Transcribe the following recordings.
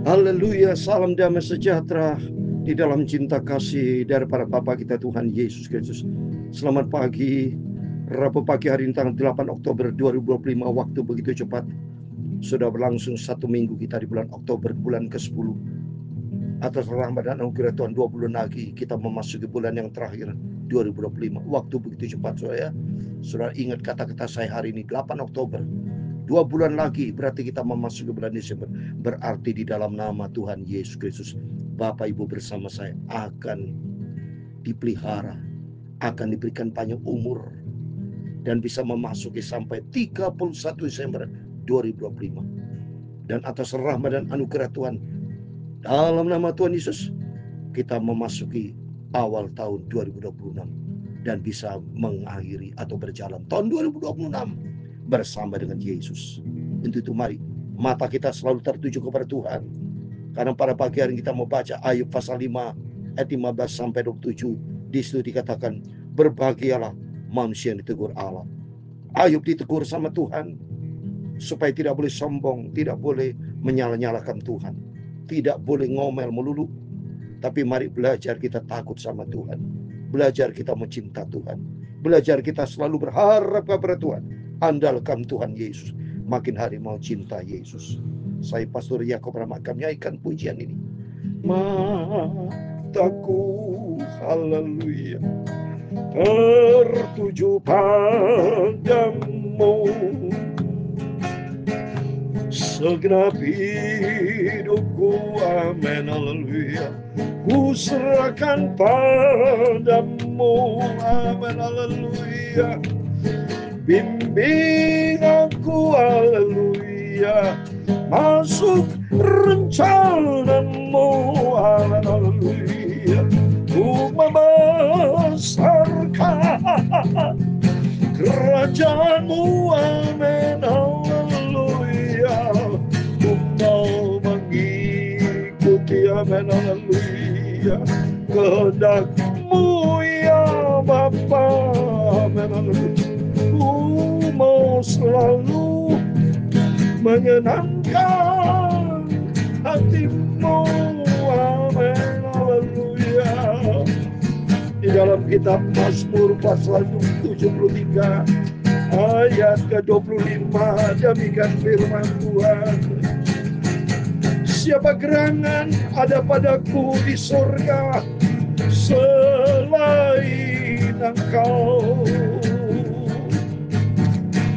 Haleluya, salam damai sejahtera di dalam cinta kasih daripada Bapa kita Tuhan Yesus Kristus. Selamat pagi, Rabu pagi hari ini tanggal 8 Oktober 2025, waktu begitu cepat. Sudah berlangsung 1 minggu kita di bulan Oktober, bulan ke-10. Atas rahmat dan anugerah Tuhan 2 bulan lagi kita memasuki bulan yang terakhir 2025. Waktu begitu cepat saudara. Saudara ingat kata-kata saya hari ini 8 Oktober. 2 bulan lagi berarti kita memasuki bulan Desember. Berarti di dalam nama Tuhan Yesus Kristus, Bapak Ibu bersama saya akan dipelihara, akan diberikan panjang umur, dan bisa memasuki sampai 31 Desember 2025. Dan atas rahmat dan anugerah Tuhan, dalam nama Tuhan Yesus, kita memasuki awal tahun 2026 dan bisa mengakhiri atau berjalan tahun 2026 bersama dengan Yesus. Untuk itu mari mata kita selalu tertuju kepada Tuhan. Karena pada pagi hari kita mau baca Ayub pasal 5 ayat 15 sampai 27. Di situ dikatakan, berbahagialah manusia yang ditegur Allah. Ayub ditegur sama Tuhan supaya tidak boleh sombong, tidak boleh menyala-nyalakan Tuhan, tidak boleh ngomel melulu. Tapi mari belajar kita takut sama Tuhan, belajar kita mencinta Tuhan, belajar kita selalu berharap kepada Tuhan, andalkan Tuhan Yesus. Makin hari mau cinta Yesus. Saya Pastor Yakob Rahmat akan menyanyikan pujian ini. Mataku, haleluya, tertuju padamu. Segenap hidupku, amin, haleluya, ku serahkan padamu, amin, haleluya. Bimbing aku, haleluya, masuk rencanamu, amin, haleluya. Ku membesarkan kerajaanmu, amin, haleluya. Ku mau mengikuti, amin, haleluya, kehendak-Mu ya Bapa, amin, haleluya. Ku mau selalu menyenangkan hati-Mu, amin, haleluya. Di dalam kitab Mazmur pasal 73 ayat ke-25 demikian firman Tuhan. Siapa gerangan ada padaku di surga selain Engkau,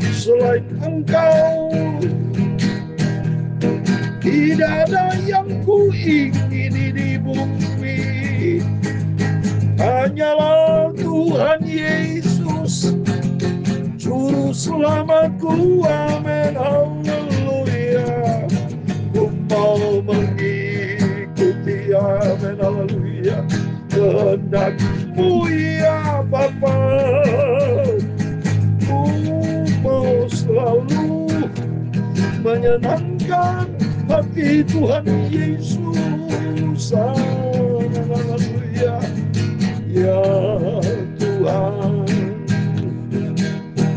selain Engkau tidak ada yang ku ingini di bumi. Hanyalah Tuhan Yesus Juru Selamatku, amin, haleluya. Ku mau mengikuti, amin, haleluya, kehendak-Mu ya Bapa. Ku mau selalu menyenangkan hati Tuhan Yesus, amin, haleluya. Ya Tuhan,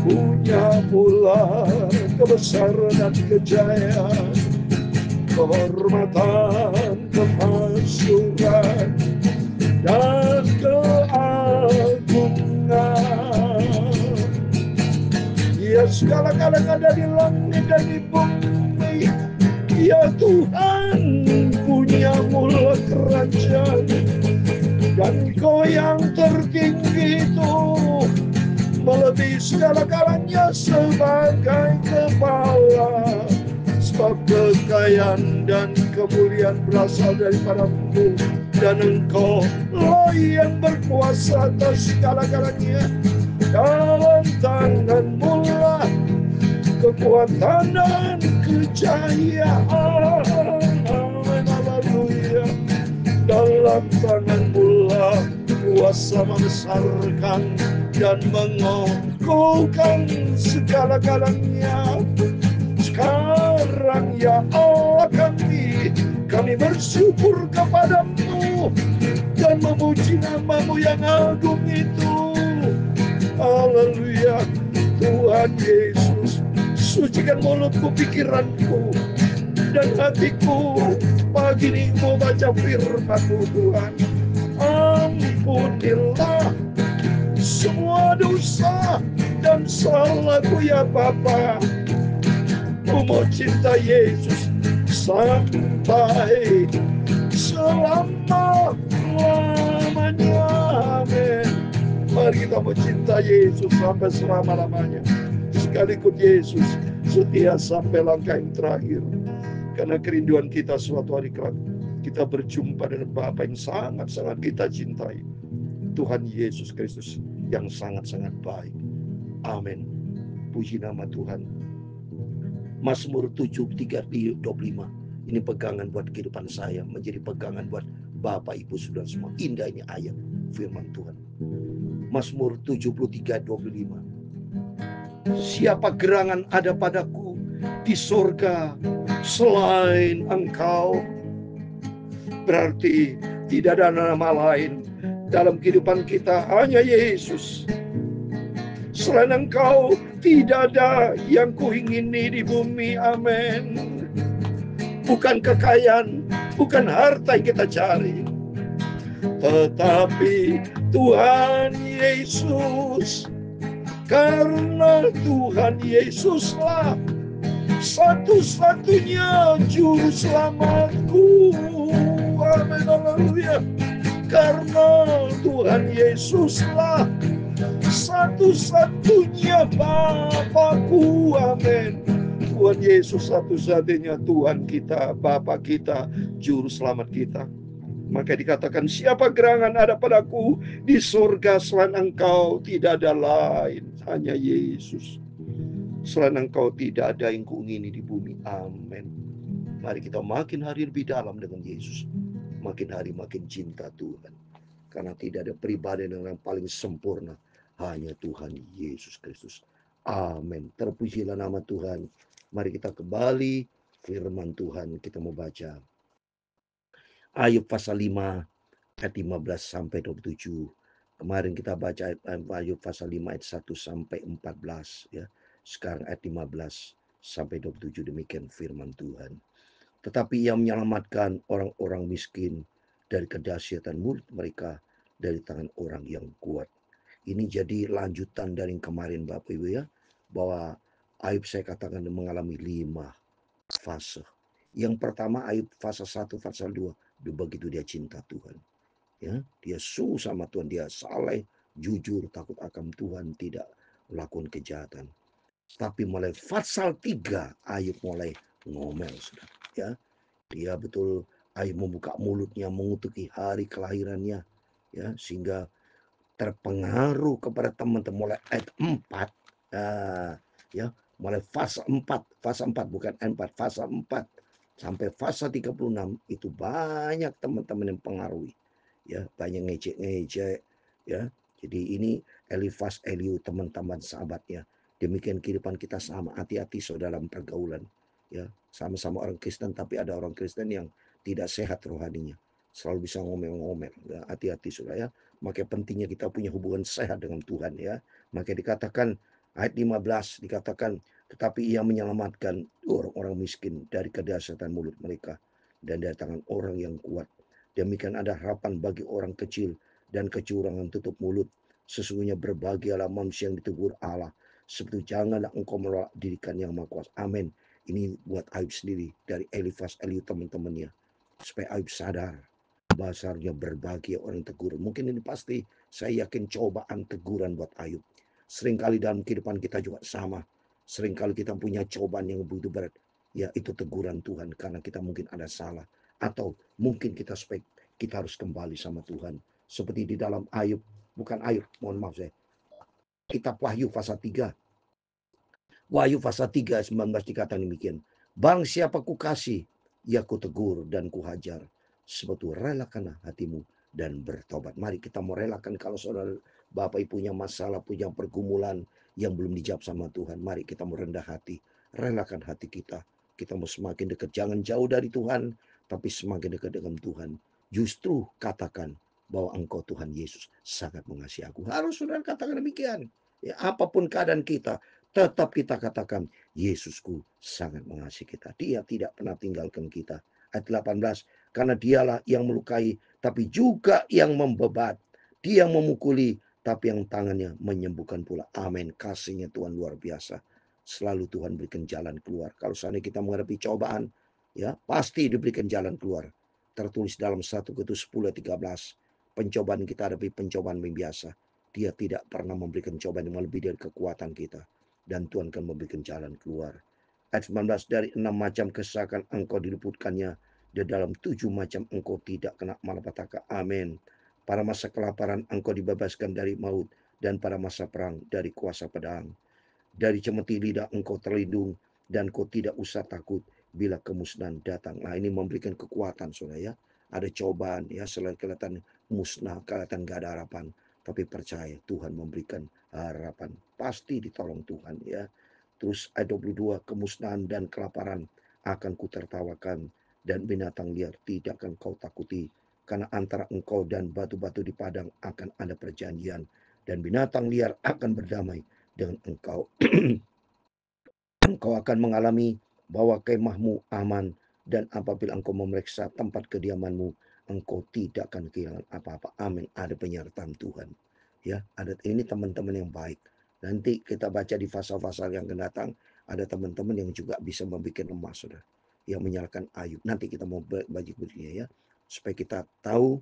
punya mula kebesaran dan kejayaan, kehormatan, kemasyuran, dan keagungan. Ya segala-galanya ada di langit dan di bumi, ya Tuhan punya mula kerajaan. Dan Kau yang tertinggi itu melebihi segala-galanya sebagai kepala. Sebab kekayaan dan kemuliaan berasal daripada-Mu, dan Engkau lah yang berkuasa atas segala-galanya. Dalam tangan-Mu lah kekuatan dan kejayaan, amin, haleluya. Dalam tangan-Mu lah kuasa membesarkan dan mengokohkan segala-galanya. Sekarang ya Allah, kami bersyukur kepada-Mu dan memuji nama-Mu yang agung itu. Haleluya. Tuhan Yesus, sucikan mulutku, pikiranku, dan hatiku pagi ini mau baca firman-Mu Tuhan. Ampunilah semua dosa dan salahku ya Bapa. Aku mau cinta Yesus sampai selama-lamanya. Amin. Mari kita mau cinta Yesus sampai selama-lamanya. Sekalipun Yesus setia sampai langkah yang terakhir. Karena kerinduan kita suatu hari kelak kita berjumpa dengan Bapa yang sangat-sangat kita cintai, Tuhan Yesus Kristus yang sangat-sangat baik. Amin. Puji nama Tuhan. Mazmur 73:25. Ini pegangan buat kehidupan saya, menjadi pegangan buat Bapak Ibu Saudara semua. Indah ini ayat firman Tuhan. Mazmur 73:25. Siapa gerangan ada padaku di surga selain Engkau? Berarti tidak ada nama lain dalam kehidupan kita, hanya Yesus. Selain Engkau tidak ada yang kuingini di bumi. Amin. Bukan kekayaan, bukan harta yang kita cari, tetapi Tuhan Yesus. Karena Tuhan Yesuslah satu-satunya juru selamatku. Amin, haleluya. Karena Tuhan Yesuslah satu-satunya Bapakku. Amin. Tuhan Yesus satu-satunya Tuhan kita, Bapa kita, juru selamat kita. Maka dikatakan, siapa gerangan ada padaku di surga selain Engkau? Tidak ada lain, hanya Yesus. Selain Engkau tidak ada yang kuingini di bumi. Amin. Mari kita makin hari lebih dalam dengan Yesus, makin hari makin cinta Tuhan. Karena tidak ada pribadi yang paling sempurna, hanya Tuhan Yesus Kristus. Amin. Terpujilah nama Tuhan. Mari kita kembali firman Tuhan, kita mau baca Ayub pasal 5 ayat 15 sampai 27. Kemarin kita baca Ayub pasal 5 ayat 1 sampai 14 ya. Sekarang ayat 15 sampai 27, demikian firman Tuhan. Tetapi Ia menyelamatkan orang-orang miskin dari kedahsyatan mulut mereka, dari tangan orang yang kuat. Ini jadi lanjutan dari yang kemarin Bapak Ibu ya, bahwa Ayub saya katakan mengalami 5 fase. Yang pertama Ayub fase 1, fase 2. Begitu dia cinta Tuhan, ya, dia sungguh sama Tuhan, dia saleh, jujur, takut akan Tuhan, tidak melakukan kejahatan. Tapi mulai pasal 3 Ayub mulai ngomel, saudara, ya. Dia betul, Ayub membuka mulutnya mengutuki hari kelahirannya, ya, sehingga terpengaruh kepada teman-teman. Mulai ayat 4, ya, mulai fase 4 bukan 4, fase 4 sampai fase 36 itu banyak teman-teman yang pengaruhi, ya, banyak ngejek-ngejek, ya. Jadi ini Elifas, Eliu, teman-teman sahabatnya. Demikian kehidupan kita sama, hati-hati saudara dalam pergaulan, ya. Sama-sama orang Kristen, tapi ada orang Kristen yang tidak sehat rohaninya, selalu bisa ngomel-ngomel, ya. Hati-hati saudara, ya. Maka pentingnya kita punya hubungan sehat dengan Tuhan, ya. Maka dikatakan ayat 15 dikatakan, tetapi Ia menyelamatkan orang-orang miskin dari kedahsyatan mulut mereka dan dari tangan orang yang kuat. Demikian ada harapan bagi orang kecil dan kecurangan tutup mulut. Sesungguhnya berbahagialah manusia yang ditegur Allah. Sebab itu janganlah engkau menolak didikan yang maha kuasa. Amin. Ini buat Ayub sendiri dari Elifas, Eliu, teman-temannya. Supaya Ayub sadar bahasanya berbahagia orang tegur. Mungkin ini pasti saya yakin cobaan teguran buat Ayub. Seringkali dalam kehidupan kita juga sama. Seringkali kita punya cobaan yang begitu berat. Ya, itu teguran Tuhan karena kita mungkin ada salah. Atau mungkin kita harus kembali sama Tuhan. Seperti di dalam Ayub, bukan Ayub, mohon maaf saya. Kitab Wahyu pasal 3. Wahyu pasal 3 19 dikatakan demikian. Barang siapa ku kasih, ya ku tegur dan ku hajar. Sebab itu relakanlah hatimu dan bertobat. Mari kita mau relakan kalau saudara Bapak Ibu punya masalah, punya pergumulan yang belum dijawab sama Tuhan. Mari kita mau rendah hati, relakan hati kita. Kita mau semakin dekat, jangan jauh dari Tuhan, tapi semakin dekat dengan Tuhan. Justru katakan bahwa engkau Tuhan Yesus sangat mengasihi aku. Harus saudara katakan demikian. Ya, apapun keadaan kita, tetap kita katakan, Yesusku sangat mengasihi kita. Dia tidak pernah tinggalkan kita. Ayat 18, karena dialah yang melukai, tapi juga yang membebat. Dia yang memukuli, tapi yang tangannya menyembuhkan pula. Amin. Kasihnya Tuhan luar biasa. Selalu Tuhan berikan jalan keluar. Kalau seandainya kita menghadapi cobaan, ya pasti diberikan jalan keluar. Tertulis dalam 1 Korintus 10:13. Pencobaan kita hadapi pencobaan yang biasa. Dia tidak pernah memberikan cobaan yang melebihi dari kekuatan kita. Dan Tuhan akan memberikan jalan keluar. Ayat 19, dari 6 macam kesesakan engkau diluputkannya. Di dalam 7 macam engkau tidak kena malapetaka. Amin. Pada masa kelaparan engkau dibebaskan dari maut, dan pada masa perang dari kuasa pedang. Dari cemeti lidah engkau terlindung, dan kau tidak usah takut bila kemusnahan datang. Nah, ini memberikan kekuatan, saudara ya. Ada cobaan ya, selain kelihatan musnah, kelihatan gak ada harapan, tapi percaya Tuhan memberikan harapan. Pasti ditolong Tuhan ya. Terus ayat 22, kemusnahan dan kelaparan akan kutertawakan, dan binatang liar tidak akan kau takuti. Karena antara engkau dan batu-batu di padang akan ada perjanjian, dan binatang liar akan berdamai dengan engkau. Engkau akan mengalami bahwa kemahmu aman, dan apabila engkau memeriksa tempat kediamanmu, engkau tidak akan kehilangan apa-apa. Amin. Ada penyertaan Tuhan. Ya, ada ini teman-teman yang baik. Nanti kita baca di pasal-pasal yang akan datang, ada teman-teman yang juga bisa membuat lemah, saudara, yang menyalahkan Ayub. Nanti kita mau bagi begini ya, supaya kita tahu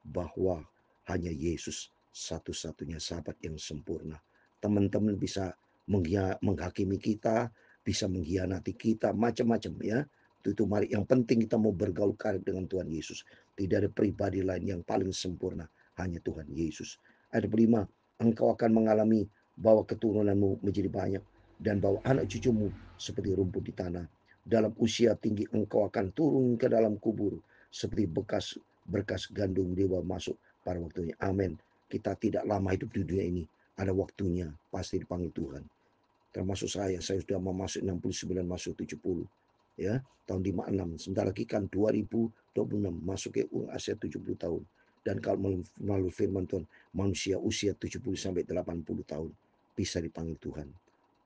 bahwa hanya Yesus satu-satunya sahabat yang sempurna. Teman-teman bisa menghakimi kita, bisa mengkhianati kita, macam-macam ya. Itu mari, yang penting kita mau bergaul karib dengan Tuhan Yesus. Tidak ada pribadi lain yang paling sempurna, hanya Tuhan Yesus. Ayat 5, engkau akan mengalami bahwa keturunanmu menjadi banyak, dan bahwa anak cucumu seperti rumput di tanah. Dalam usia tinggi engkau akan turun ke dalam kubur, seperti berkas gandum dibawa masuk pada waktunya. Amin. Kita tidak lama hidup di dunia ini. Ada waktunya, pasti dipanggil Tuhan. Termasuk saya sudah memasuki 69, masuk 70. Ya, tahun 56. Sebentar lagi kan 2026 masuk ke usia 70 tahun. Dan kalau melalui firman Tuhan, manusia usia 70 sampai 80 tahun bisa dipanggil Tuhan.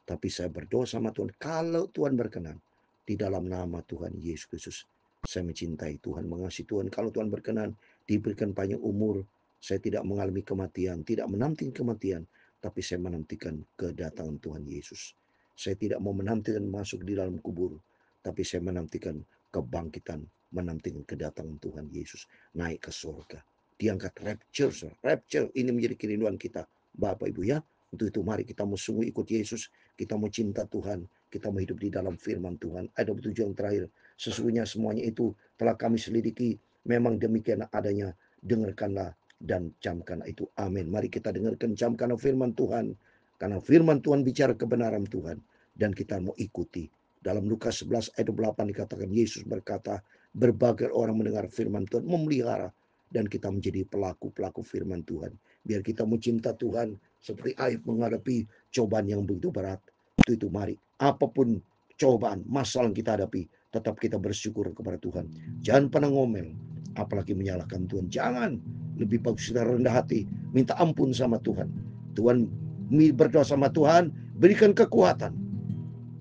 Tapi saya berdoa sama Tuhan, kalau Tuhan berkenan, di dalam nama Tuhan Yesus Kristus, saya mencintai Tuhan, mengasihi Tuhan. Kalau Tuhan berkenan, diberikan panjang umur, saya tidak mengalami kematian, tidak menanti kematian, tapi saya menantikan kedatangan Tuhan Yesus. Saya tidak mau menantikan masuk di dalam kubur, tapi saya menantikan kebangkitan, menantikan kedatangan Tuhan Yesus, naik ke surga, diangkat rapture. Rapture ini menjadi kerinduan kita, Bapak Ibu ya. Untuk itu mari kita mau sungguh ikut Yesus, kita mau cinta Tuhan, kita mau hidup di dalam firman Tuhan. Ayat 27 yang terakhir, sesungguhnya semuanya itu telah kami selidiki, memang demikian adanya, dengarkanlah dan camkanlah itu. Amin. Mari kita dengarkan, camkanlah firman Tuhan, karena firman Tuhan bicara kebenaran Tuhan, dan kita mau ikuti. Dalam Lukas 11 ayat 8 dikatakan, Yesus berkata, berbagai orang mendengar firman Tuhan, memelihara, dan kita menjadi pelaku-pelaku firman Tuhan. Biar kita mau cinta Tuhan, seperti Ayub menghadapi cobaan yang begitu berat. Itu mari, apapun cobaan, masalah yang kita hadapi, tetap kita bersyukur kepada Tuhan. Jangan pernah ngomel, apalagi menyalahkan Tuhan. Jangan, lebih bagus kita rendah hati, minta ampun sama Tuhan. Tuhan berdoa sama Tuhan, berikan kekuatan.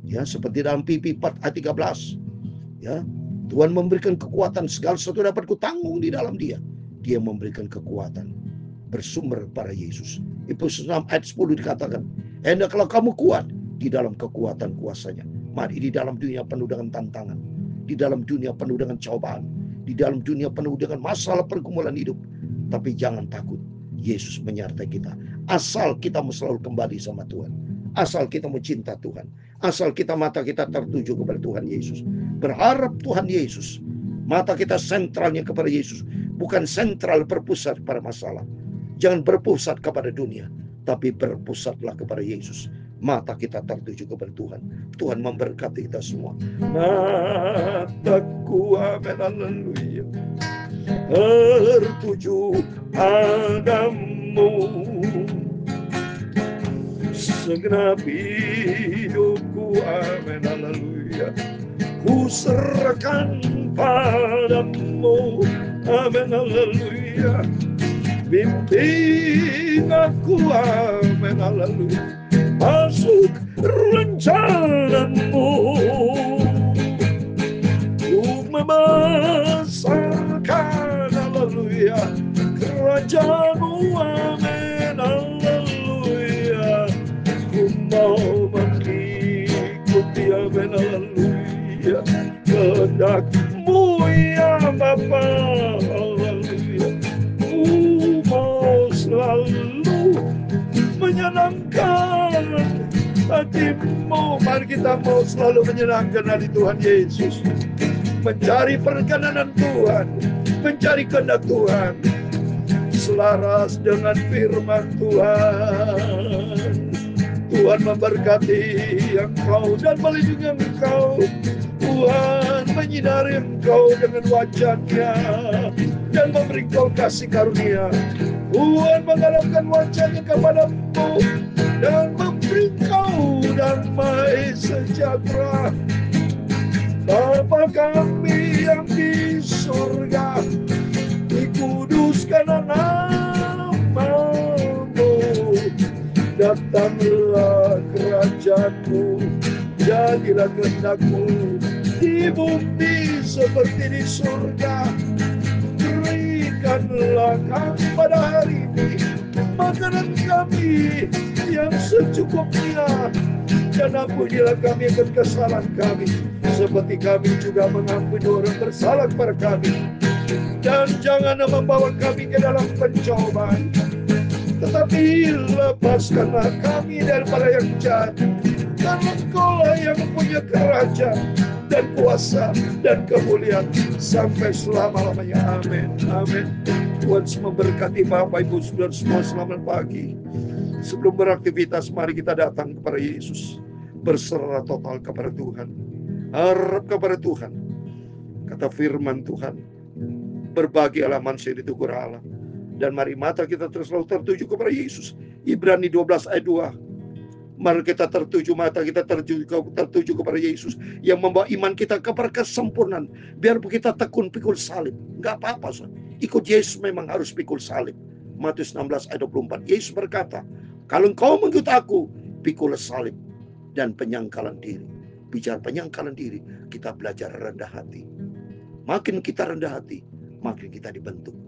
Ya, seperti dalam Filipi 4 ayat 13. Ya, Tuhan memberikan kekuatan, segala sesuatu dapat kutanggung di dalam Dia. Dia memberikan kekuatan, bersumber pada Yesus. Efesus 6 ayat 10 dikatakan, hendaklah kamu kuat di dalam kekuatan kuasanya. Mari, di dalam dunia penuh dengan tantangan, di dalam dunia penuh dengan cobaan, di dalam dunia penuh dengan masalah pergumulan hidup, tapi jangan takut. Yesus menyertai kita. Asal kita mau selalu kembali sama Tuhan, asal kita mau cinta Tuhan, asal kita mata kita tertuju kepada Tuhan Yesus, berharap Tuhan Yesus. Mata kita sentralnya kepada Yesus, bukan sentral berpusat pada masalah. Jangan berpusat kepada dunia, tapi berpusatlah kepada Yesus. Mata kita tertuju kepada Tuhan. Tuhan memberkati kita semua. Mataku, amin, haleluya, tertuju padamu. Segenap hidupku, amin, haleluya, ku serahkan padamu, amin, haleluya. Bimbing aku, amin, haleluya, masuk rencanamu. Ku memasang nyatakan, haleluya, kerajaan-Mu, amin, haleluya. Ku mau mengikuti, amin, haleluya, kehendak-Mu ya Bapa, haleluya. Ku mau selalu menyenangkan hati-Mu. Mari kita mau selalu menyenangkan hati Tuhan Yesus, mencari perkenanan Tuhan, mencari kehendak Tuhan, selaras dengan firman Tuhan. Tuhan memberkati engkau dan melindungi engkau. Tuhan menyinari engkau dengan wajah-Nya dan memberi engkau kasih karunia. Tuhan mengharapkan wajah-Nya kepadamu dan memberi engkau damai sejahtera. Bapa kami yang di surga, dikuduskan nama-Mu, datanglah kerajaan-Mu, jadilah kehendak-Mu di bumi seperti di surga. Berikanlah kami pada hari ini makanan kami yang secukupnya, dan ampunilah kami akan kesalahan kami, seperti kami juga mengampuni orang bersalah kepada kami. Dan janganlah membawa kami ke dalam pencobaan, tetapi lepaskanlah kami daripada yang jahat. Karena Engkau-lah yang mempunyai kerajaan dan kuasa dan kemuliaan sampai selama-lamanya. Amin. Amin. Tuhan memberkati Bapak Ibu Saudara semua. Selamat pagi. Sebelum beraktivitas, mari kita datang kepada Yesus, berserah total kepada Tuhan, harap kepada Tuhan. Kata firman Tuhan, berbahagialah manusia yang ditegur Allah. Dan mari mata kita terus selalu tertuju kepada Yesus. Ibrani 12 ayat 2. Mari kita mata kita tertuju kepada Yesus yang membawa iman kita kepada kesempurnaan. Biar kita tekun pikul salib, nggak apa-apa. Ikut Yesus memang harus pikul salib. Matius 16 ayat 24. Yesus berkata, kalau engkau mengikut aku, pikul salib dan penyangkalan diri. Bicara penyangkalan diri, kita belajar rendah hati. Makin kita rendah hati, makin kita dibentuk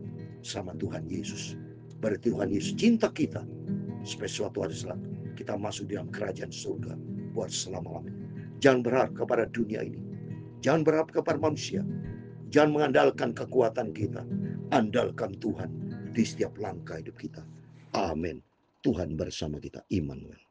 sama Tuhan Yesus. Berarti Tuhan Yesus cinta kita supaya suatu hari kita masuk dalam kerajaan surga buat selama-lamanya. Jangan berharap kepada dunia ini, jangan berharap kepada manusia, jangan mengandalkan kekuatan kita. Andalkan Tuhan di setiap langkah hidup kita. Amin. Tuhan bersama kita. Immanuel.